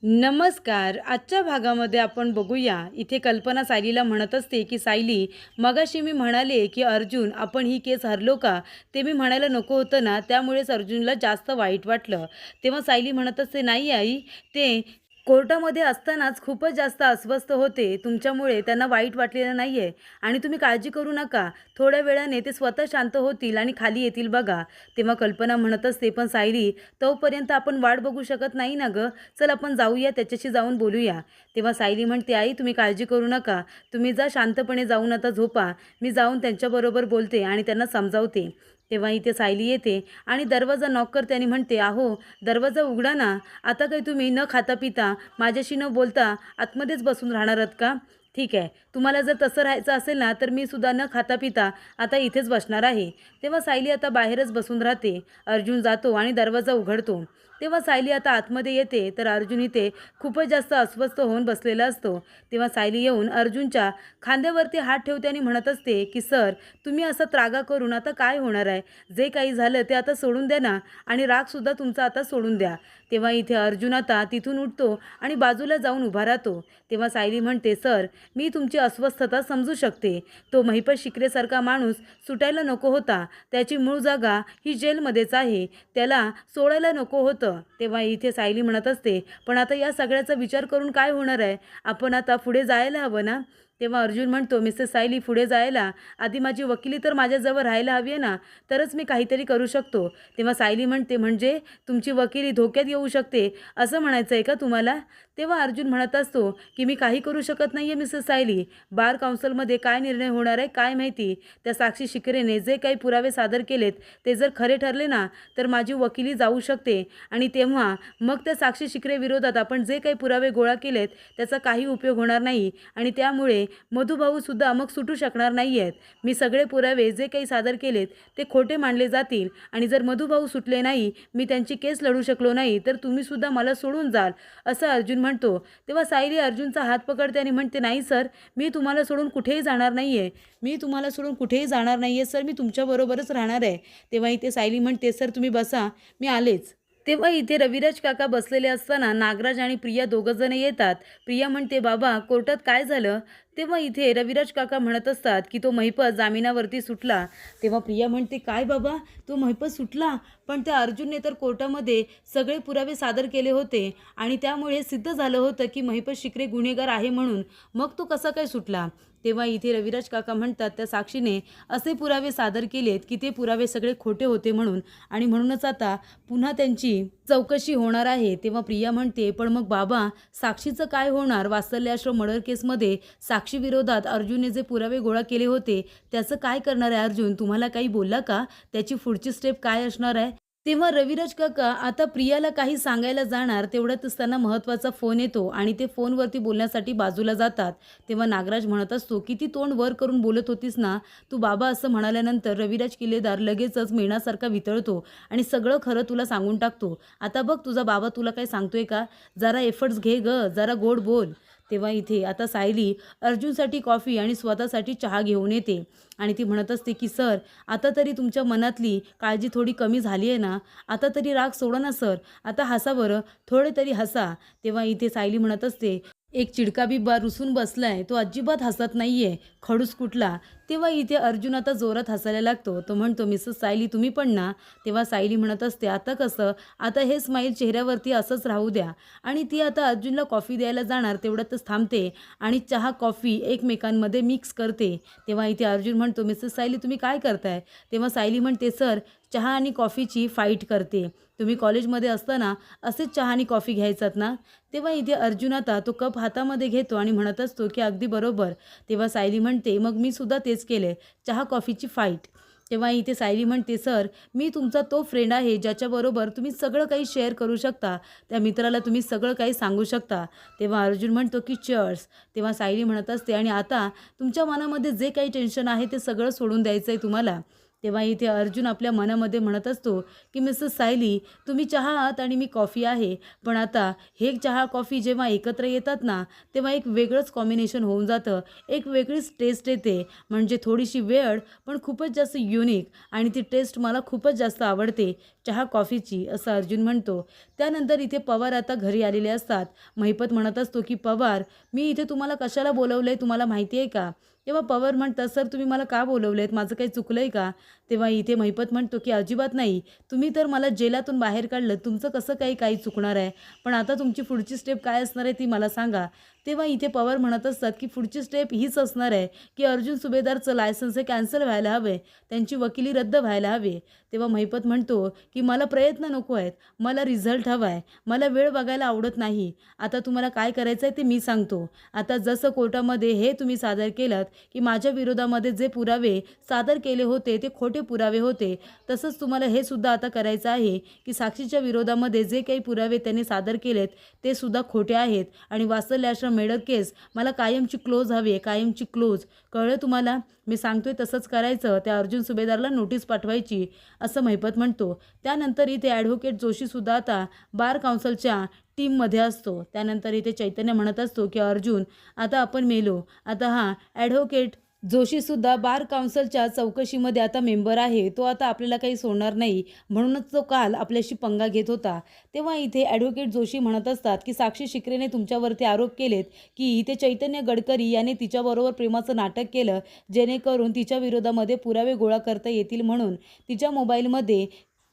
नमस्कार. आजच्या भागामध्ये आपण बघूया. इथे कल्पना सायलीला म्हणत असते, की "सायली, मगाशी मी म्हणाले, की अर्जुन आपण ही केस हरलो का? ते मी म्हणायला नको होतं ना, त्यामुळेच अर्जुनला जास्त वाईट वाटलं." तेव्हा सायली म्हणत असते, "नाही आई, ते कोर्टामध्ये असतानाच खूपच जास्त अस्वस्थ होते. तुमच्यामुळे त्यांना वाईट वाटलेलं नाही आहे आणि तुम्ही काळजी करू नका. थोड्या वेळाने ते स्वतः शांत होतील आणि खाली येतील बघा." तेव्हा कल्पना म्हणत असते, "पण सायली, तोपर्यंत आपण वाट बघू शकत नाही ना गं. चल आपण जाऊया, त्याच्याशी जाऊन बोलूया." तेव्हा सायली म्हणते, "आई तुम्ही काळजी करू नका. तुम्ही जा शांतपणे जाऊन आता झोपा. मी जाऊन त्यांच्याबरोबर बोलते आणि त्यांना समजावते." तेव्हा इथे सायली येते आणि दरवाजा नॉक करते आणि म्हणते, "अहो, दरवाजा उघडा ना. आता काही तुम्ही न खाता पिता माझ्याशी न बोलता आतमध्येच बसून राहणार आहात का? ठीक आहे. तुम्हाला जर तसं राहायचं असेल ना, तर मी सुद्धा न खाता पिता आता इथेच बसणार आहे." तेव्हा सायली आता बाहेरच बसून राहते. अर्जुन जातो आणि दरवाजा उघडतो. तेव्हा सायली आता आतमध्ये येते, तर अर्जुन इथे खूपच जास्त अस्वस्थ होऊन बसलेला असतो. तेव्हा सायली येऊन अर्जुनच्या खांद्यावरती हात ठेवते आणि म्हणत असते, की "सर, तुम्ही असा त्रागा करून आता काय होणार आहे? जे काही झालं ते आता सोडून द्या ना आणि रागसुद्धा तुमचा आता सोडून द्या." तेव्हा इथे अर्जुन आता तिथून उठतो आणि बाजूला जाऊन उभा राहतो. तेव्हा सायली म्हणते, "सर, मी तुमची अस्वस्थता समजू शकते. तो महिपत शिकरेसारखा माणूस सुटायला नको होता. त्याची मूळ जागा ही जेलमध्येच आहे. त्याला सोडायला नको होतं." तेव्हा इथे सायली म्हणत असते, "पण आता या सगळ्याचा विचार करून काय होणार आहे? आपण आता पुढे जायला हवं ना?" तेव्हा अर्जुन म्हणतो, "मिसेस सायली, पुढे जायला आधी माझी वकिली तर माझ्याजवळ राहायला हवी आहे ना, तरच मी काहीतरी करू शकतो." तेव्हा सायली म्हणते, "म्हणजे तुमची वकिली धोक्यात येऊ शकते असं म्हणायचं आहे का तुम्हाला?" तेव्हा अर्जुन म्हणत असतो, की "मी काही करू शकत नाही आहे मिसेस सायली. बार काउन्सिलमध्ये काय निर्णय होणार आहे काय माहिती. त्या साक्षी शिकरेने जे काही पुरावे सादर केलेत ते जर खरे ठरले ना, तर माझी वकिली जाऊ शकते आणि तेव्हा मग त्या साक्षी शिकरे विरोधात आपण जे काही पुरावे गोळा केलेत त्याचा काही उपयोग होणार नाही आणि त्यामुळे मधुभाऊसुद्धा मग सुटू शकणार नाही आहेत. मी सगळे पुरावे जे काही सादर केलेत ते खोटे मानले जातील आणि जर मधुभाऊ सुटले नाही, मी त्यांची केस लढू शकलो नाही, तर तुम्हीसुद्धा मला सोडून जाल." असं अर्जुन म्हणतो. तेव्हा सायली अर्जुनचा हात पकडते आणि म्हणते, "नाही सर, मी तुम्हाला सोडून कुठेही जाणार नाही आहे. मी तुम्हाला सोडून कुठेही जाणार नाही आहे सर. मी तुमच्याबरोबरच राहणार आहे." तेव्हा इथे सायली म्हणते, "सर तुम्ही बसा, मी आलेच." तेव्हा इथे रविराज काका बसलेले असताना नागराज आणि प्रिया दोघंजण येतात. प्रिया म्हणते, "बाबा, कोर्टात काय झालं?" तेव्हा इथे रविराज काका म्हणत असतात, की "तो महिपत जामिनावरती सुटला." तेव्हा प्रिया म्हणते, "काय बाबा, तो महिपत सुटला? पण त्या अर्जुनने तर कोर्टामध्ये सगळे पुरावे सादर केले होते आणि त्यामुळे सिद्ध झालं होतं, की महिपत शिकरे गुन्हेगार आहे म्हणून. मग तो कसा काय सुटला?" तेव्हा इथे रविराज काका म्हणतात, "त्या साक्षीने असे पुरावे सादर केलेत, की ते पुरावे सगळे खोटे होते म्हणून आणि म्हणूनच आता पुन्हा त्यांची चौकशी होणार आहे." तेव्हा प्रिया म्हणते, "पण मग बाबा, साक्षीचं काय होणार? वात्सल्याश्रम मर्डर केसमध्ये साक्षी विरोधात अर्जुनने जे पुरावे गोळा केले होते त्याचं काय करणार आहे अर्जुन? तुम्हाला काही बोलला का? त्याची पुढची स्टेप काय असणार आहे?" तेव्हा रविराज काका आता प्रियाला काही सांगायला जाणार तेवढ्यातच त्यांना महत्त्वाचा फोन येतो आणि ते फोनवरती बोलण्यासाठी बाजूला जातात. तेव्हा नागराज म्हणत असतो, "किती तोंड वर करून बोलत होतीस ना तू बाबा." असं म्हणाल्यानंतर रविराज किल्लेदार लगेचच मेणासारखा वितळतो आणि सगळं खरं तुला सांगून टाकतो. "आता बघ तुझा बाबा तुला काय सांगतोय का? जरा एफर्ट्स घे गं, जरा गोड बोल." तेव्हा इथे आता सायली अर्जुनसाठी कॉफी आणि स्वतःसाठी चहा घेऊन येते आणि ती म्हणत असते, की "सर, आता तरी तुमच्या मनातली काळजी थोडी कमी झाली आहे ना? आता तरी राग सोडा ना सर. आता हसा बरं, थोडे तरी हसा." तेव्हा इथे सायली म्हणत असते, "एक चिडका बिब्बा रुसून बसलाय, तो अजिबात हसत नाहीये, खडूस कुठला." तेव्हा इथे अर्जुन आता जोरात हसायला लागतो. तो म्हणतो, "मिसेस सायली तुम्ही पण ना?" तेव्हा सायली म्हणत असते, "आता कसं? आता हे स्माईल चेहऱ्यावरती असंच राहू द्या." आणि ती आता अर्जुनला कॉफी द्यायला जाणार तेवढ्यातच थांबते आणि चहा कॉफी एकमेकांमध्ये मिक्स करते. तेव्हा इथे अर्जुन म्हणतो, "मिसेस सायली तुम्ही काय करताय?" तेव्हा सायली म्हणते, "सर, चहा आणि कॉफीची फाईट करते. तुम्ही कॉलेजमध्ये असताना असेच चहा आणि कॉफी घ्यायचात ना?" तेव्हा इथे अर्जुन आता तो कप हातामध्ये घेतो आणि म्हणत असतो, की "अगदी बरोबर." तेव्हा सायली म्हणते, "मग मी सुद्धा तेच केले, चहा कॉफीची फाईट." तेव्हा इथे सायली म्हणते, "सर, मी तुमचा तो फ्रेंड आहे ज्याच्याबरोबर तुम्ही सगळं काही शेअर करू शकता. त्या मित्राला तुम्ही सगळं काही सांगू शकता." तेव्हा अर्जुन म्हणतो, की "चीअर्स." तेव्हा सायली म्हणत असते, "आणि आता तुमच्या मनामध्ये जे काही टेन्शन आहे ते सगळं सोडून द्यायचं आहे तुम्हाला." तेव्हा इथे अर्जुन आपल्या मनामध्ये म्हणत असतो, की "मिसेस सायली, तुम्ही चहा आहात आणि मी कॉफी आहे. पण आता हे चहा कॉफी जेव्हा एकत्र येतात ना, तेव्हा एक वेगळंच कॉम्बिनेशन होऊन जातं. एक वेगळीच टेस्ट येते. म्हणजे थोडीशी वेअर्ड पण खूपच जास्त युनिक आणि ती टेस्ट मला खूपच जास्त आवडते. चहा कॉफीची, असं अर्जुन म्हणतो. त्यानंतर इथे पवार आता घरी आलेले असतात. महिपत म्हणत असतो की पवार, मी इथे तुम्हाला कशाला बोलवलं आहे तुम्हाला माहिती आहे का? तेव्हा पवार म्हणतात, सर तुम्ही मला का बोलवलं आहेत, माझं काही चुकलं आहे का? तेव्हा इथे महिपत म्हणतो की अजिबात नाही, तुम्ही तर मला जेलातून बाहेर काढलं, तुमचं कसं काही चुकणार आहे? पण आता तुमची पुढची स्टेप काय असणार आहे ती मला सांगा. तेव्हा इथे पवार म्हणत असतात की पुढची स्टेप हीच असणार आहे की अर्जुन सुभेदारचं लायसन्स हे कॅन्सल व्हायला हवे, त्यांची वकिली रद्द व्हायला हवी. तेव्हा महिपत म्हणतो की मला प्रयत्न नको आहेत, मला रिझल्ट हवा आहे, मला वेळ बघायला आवडत नाही. आता तुम्हाला काय करायचं आहे ते मी सांगतो. आता जसं कोर्टामध्ये हे तुम्ही सादर केलं की माझ्या विरोधामध्ये जे पुरावे सादर केले होते ते खोटे पुरावे होते, तसंच तुम्हाला हे सुद्धा आता करायचं आहे की साक्षीच्या विरोधामध्ये जे काही पुरावे त्यांनी सादर केलेत ते सुद्धा खोटे आहेत आणि वात्सल्य आश्रम मेडर केस मला कायमची क्लोज हवी आहे, कायमची क्लोज. कळलं तुम्हाला? मी सांगतोय तसंच करायचं, त्या अर्जुन सुभेदारला नोटीस पाठवायची, असं महिपत म्हणतो. त्यानंतर इथे ॲडव्होकेट जोशीसुद्धा आता बार काउन्सिलच्या टीममध्ये असतो. त्यानंतर इथे चैतन्य म्हणत असतो की अर्जुन, आता आपण मेलो. आता हा ॲडव्होकेट जोशीसुद्धा बार काउन्सिलच्या चौकशीमध्ये आता मेंबर आहे. तो आता आपल्याला काही सोडणार नाही, म्हणूनच तो काल आपल्याशी पंगा घेत होता. तेव्हा इथे ॲडव्होकेट जोशी म्हणत असतात की साक्षी शिकरेने तुमच्यावरती आरोप केलेत की इथे चैतन्य गडकरी याने तिच्याबरोबर प्रेमाचं नाटक केलं, जेणेकरून तिच्या विरोधामध्ये पुरावे गोळा करता येतील म्हणून तिच्या मोबाईलमध्ये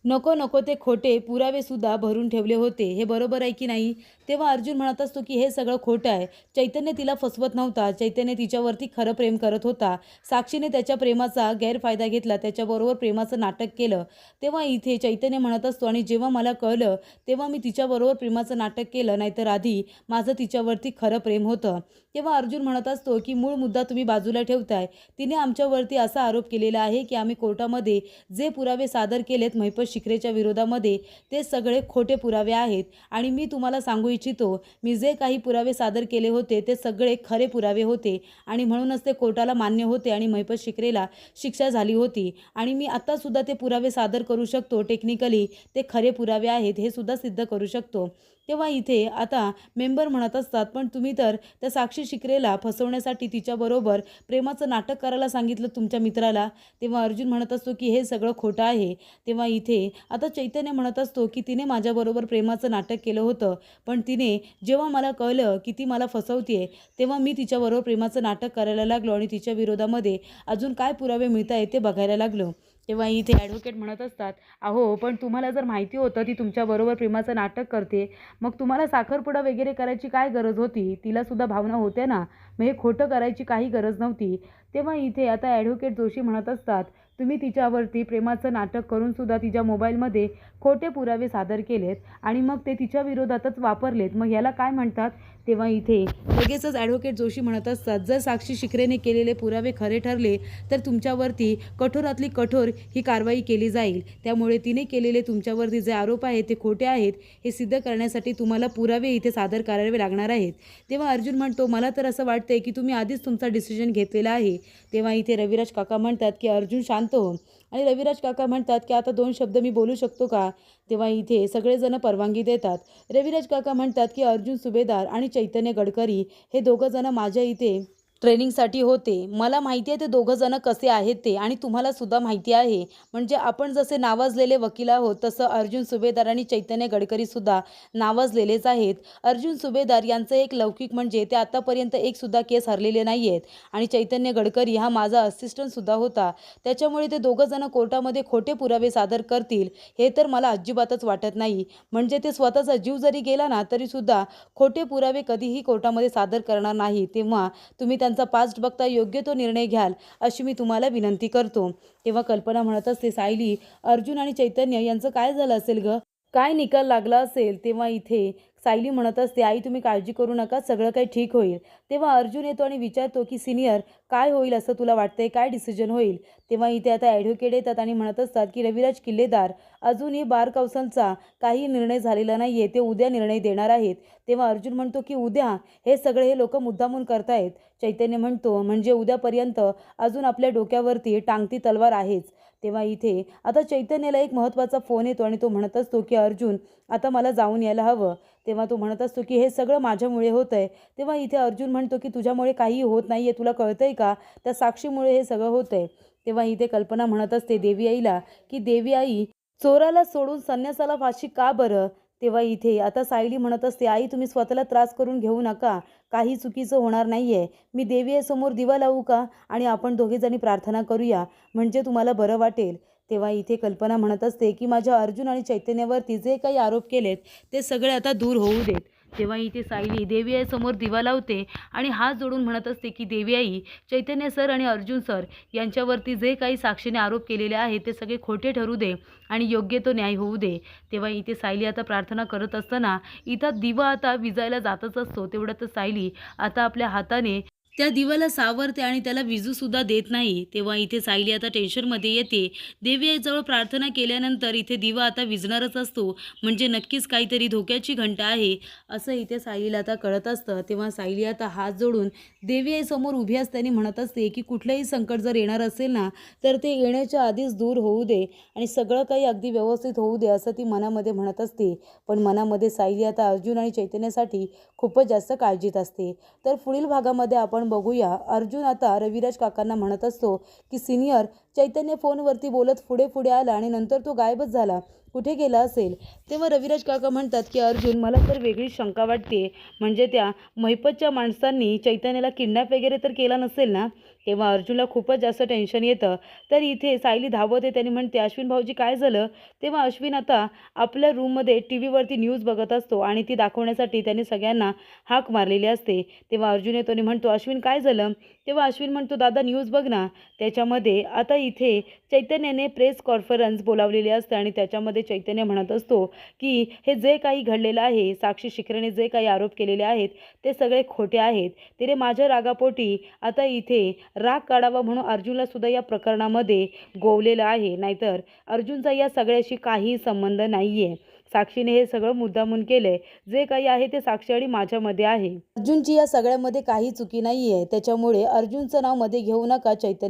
नको ते खोटे पुरावेसुद्धा भरून ठेवले होते. हे बरोबर आहे की नाही? तेव्हा अर्जुन म्हणत असतो की हे सगळं खोटं आहे. चैतन्य तिला फसवत नव्हता, चैतन्य तिच्यावरती खरं प्रेम करत होता. साक्षीने त्याच्या प्रेमाचा गैरफायदा घेतला, त्याच्याबरोबर प्रेमाचं नाटक केलं. तेव्हा इथे चैतन्य म्हणत असतो आणि जेव्हा मला कळलं तेव्हा मी तिच्याबरोबर प्रेमाचं नाटक केलं, नाहीतर आधी माझं तिच्यावरती खरं प्रेम होतं. तेव्हा अर्जुन म्हणत असतो की मूळ मुद्दा तुम्ही बाजूला ठेवताय. तिने आमच्यावरती असा आरोप केलेला आहे की आम्ही कोर्टामध्ये जे पुरावे सादर केलेत महिपत शिकरेच्या विरोधामध्ये ते सगळे खोटे पुरावे आहेत आणि मी तुम्हाला सांगू इच्छितो, मी जे काही पुरावे सादर केले होते ते सगळे खरे पुरावे होते आणि म्हणूनच ते कोर्टाला मान्य होते आणि महिपत शिकरेला शिक्षा झाली होती आणि मी आत्तासुद्धा ते पुरावे सादर करू शकतो. टेक्निकली ते खरे पुरावे आहेत हे सुद्धा सिद्ध करू शकतो. तेव्हा इथे आता मेंबर म्हणत असतात, पण तुम्ही तर त्या साक्षी शिकरेला फसवण्यासाठी तिच्याबरोबर प्रेमाचं नाटक करायला सांगितलं तुमच्या मित्राला. तेव्हा अर्जुन म्हणत असतो की हे सगळं खोटं आहे. तेव्हा इथे आता चैतन्य म्हणत असतो की तिने माझ्याबरोबर प्रेमाचं नाटक केलं होतं, पण तिने जेव्हा मला कळलं की ती मला फसवते तेव्हा मी तिच्याबरोबर प्रेमाचं नाटक करायला लागलो आणि तिच्या विरोधामध्ये अजून काय पुरावे मिळत आहेत ते बघायला लागलो. तेव्हा इथे ॲडव्होकेट म्हणत असतात, अहो पण तुम्हाला जर माहिती होतं ती तुमच्याबरोबर प्रेमाचं नाटक करते, मग तुम्हाला साखरपुडा वगैरे करायची काय गरज होती? तिलासुद्धा भावना होत्या ना, मग हे खोटं करायची काही गरज नव्हती. तेव्हा इथे आता ॲडव्होकेट जोशी म्हणत असतात, तुम्ही तिच्यावरती प्रेमाचं नाटक करूनसुद्धा तिच्या मोबाईलमध्ये खोटे पुरावे सादर केलेत आणि मग ते तिच्या विरोधातच वापरलेत, मग याला काय म्हणतात? तेव्हा इथे लगेचच ॲडव्होकेट जोशी म्हणत असतात, जर साक्षी शिकरेने केलेले पुरावे खरे ठरले तर तुमच्यावरती कठोरातली कठोर ही कारवाई केली जाईल. त्यामुळे तिने केलेले तुमच्यावरती जे आरोप आहेत ते खोटे आहेत हे सिद्ध करण्यासाठी तुम्हाला पुरावे इथे सादर करावे लागणार आहेत. तेव्हा अर्जुन म्हणतो, मला तर असं वाटतंय की तुम्ही आधीच तुमचा डिसिजन घेतलेला आहे. तेव्हा इथे रविराज काका म्हणतात की अर्जुन शांत हो आणि रविराज काका म्हणतात की आता 2 शब्द मी बोलू शकतो का? तेव्हा इथे सगळेजण परवानगी देतात. रविराज काका म्हणतात की अर्जुन सुभेदार आणि चैतन्य गडकरी हे दोघंजण माझ्या इथे ट्रेनिंगसाठी होते. मला माहिती आहे ते दोघं जण कसे आहेत ते आणि तुम्हाला सुद्धा माहिती आहे. म्हणजे आपण जसे नावाजलेले वकील आहोत तसं अर्जुन सुभेदार आणि चैतन्य गडकरीसुद्धा नावाजलेलेच आहेत. अर्जुन सुभेदार यांचं एक लौकिक म्हणजे ते आत्तापर्यंत एकसुद्धा केस हरलेले नाही आहेत आणि चैतन्य गडकरी हा माझा असिस्टंटसुद्धा होता. त्याच्यामुळे ते दोघं जण कोर्टामध्ये खोटे पुरावे सादर करतील हे तर मला अजिबातच वाटत नाही. म्हणजे ते स्वतःचा जीव जरी गेला ना तरीसुद्धा खोटे पुरावे कधीही कोर्टामध्ये सादर करणार नाही. तेव्हा तुम्ही त्यांचा पास्ट बघता योग्य तो निर्णय घ्याल अशी मी तुम्हाला विनंती करतो. तेव्हा कल्पना म्हणत असते, सायली, अर्जुन आणि चैतन्य यांचं काय झालं असेल ग? काय निकाल लागला असेल? तेव्हा इथे सायली म्हणत असते, आई तुम्ही काळजी करू नका, सगळं काही ठीक होईल. तेव्हा अर्जुन येतो आणि विचारतो की सिनियर काय होईल असं तुला वाटतंय, काय डिसिजन होईल? तेव्हा इथे आता ॲडव्होकेट येतात आणि म्हणत असतात की रविराज किल्लेदार, अजूनही बार काउन्सिलचा काही निर्णय झालेला नाही आहे, ते उद्या निर्णय देणार आहेत. तेव्हा अर्जुन म्हणतो की उद्या? हे सगळे हे लोक मुद्दामून करतायत. चैतन्य म्हणतो, म्हणजे उद्यापर्यंत अजून आपल्या डोक्यावरती टांगती तलवार आहेच. तेव्हा इथे आता चैतन्याला एक महत्त्वाचा फोन येतो आणि तो म्हणत असतो की अर्जुन आता मला जाऊन यायला हवं. तेव्हा तो म्हणत असतो की हे सगळं माझ्यामुळे होतं आहे. तेव्हा इथे अर्जुन म्हणतो की तुझ्यामुळे काही होत नाही आहे, तुला कळतं आहे का? त्या साक्षीमुळे हे सगळं होतं आहे. तेव्हा इथे कल्पना म्हणत असते देवी आईला की देवी आई चोराला सोडून संन्यासाला फाशी का बरं? तेव्हा इथे आता सायली म्हणत असते, आई तुम्ही स्वतःला त्रास करून घेऊ नका. काही चुकीचं होणार नाहीये. मी देवी समोर दिवा लावू का? आणि आपण दोघेजणी प्रार्थना करूया, म्हणजे तुम्हाला बरं वाटेल. तेव्हा इथे कल्पना म्हणत असते की माझ्या अर्जुन आणि चैतन्यावरती जे काही आरोप केलेत ते सगळे आता दूर होऊ देत. तेव्हा इथे सायली देवी आई समोर दिवा लावते आणि हात जोडून म्हणत असते की देवी आई, चैतन्य सर आणि अर्जुन सर यांच्यावरती जे काही साक्षीने आरोप केलेले आहेत ते सगळे खोटे ठरू दे आणि योग्य तो न्याय होऊ दे. तेव्हा इथे सायली आता प्रार्थना करत असताना इथं दिवा आता विजायला जातच असतो. तेवढ्यातच सायली आता आपल्या हाताने त्या दिव्याला सावरते आणि त्याला विजूसुद्धा देत नाही. तेव्हा इथे सायली आता टेन्शनमध्ये येते. देवी आईजवळ प्रार्थना केल्यानंतर इथे दिवा आता विझणारच असतो, म्हणजे नक्कीच काहीतरी धोक्याची घंटा आहे असं इथे सायलीला आता कळत असतं. तेव्हा सायली आता हात जोडून देवी आईसमोर उभी असताना म्हणत असते की कुठलंही संकट जर येणार असेल ना तर ते येण्याच्या आधीच दूर होऊ दे आणि सगळं काही अगदी व्यवस्थित होऊ दे असं ती मनामध्ये म्हणत असते. पण मनामध्ये सायली आता अर्जुन आणि चैतन्यासाठी खूपच जास्त काळजीत असते. तर पुढील भागामध्ये आपण बघूया, अर्जुन आता रविराज काकांना म्हणत असतो की सिनियर, चैतन्य फोनवरती बोलत पुढे पुढे आला आणि नंतर तो गायबच झाला, कुठे गेला असेल? तेव्हा रविराज काका म्हणतात की अर्जुन, मला तर वेगळीच शंका वाटते, म्हणजे त्या महिपतच्या माणसांनी चैतन्याला किडनॅप वगैरे तर केला नसेल ना? तेव्हा अर्जुनला खूपच जास्त टेन्शन येतं. तर इथे सायली धावते त्याने म्हणते, अश्विन भाऊजी काय झालं? तेव्हा अश्विन आता आपल्या रूममध्ये टी व्हीवरती न्यूज बघत असतो आणि ती दाखवण्यासाठी त्याने सगळ्यांना हाक मारलेली असते. तेव्हा अर्जुन येतो आणि म्हणतो, अश्विन काय झालं? तेव्हा अश्विन म्हणतो, दादा न्यूज बघ ना. त्याच्यामध्ये आता इथे चैतन्याने प्रेस कॉन्फरन्स बोलावलेली असते आणि त्याच्यामध्ये चैतन्य म्हणत असतो की हे जे काही घडलेलं आहे, साक्षी शिकरेने जे काही आरोप केलेले आहेत ते सगळे खोटे आहेत. तिने माझ्या रागापोटी आता इथे राग काढावा म्हणून अर्जुनला सुद्धा या प्रकरणामध्ये गोवलेलं आहे, नाहीतर अर्जुनचा या सगळ्याशी काही संबंध नाही आहे. साक्षीने हे सगळं मुद्दामून केलंय. जे काही आहे ते साक्षी आणि माझ्यामध्ये आहे. अर्जुनची या सगळ्यामध्ये काही चुकी नाही आहे. त्याच्यामुळे अर्जुनचं नाव मध्ये घेऊ नका चैतन्य.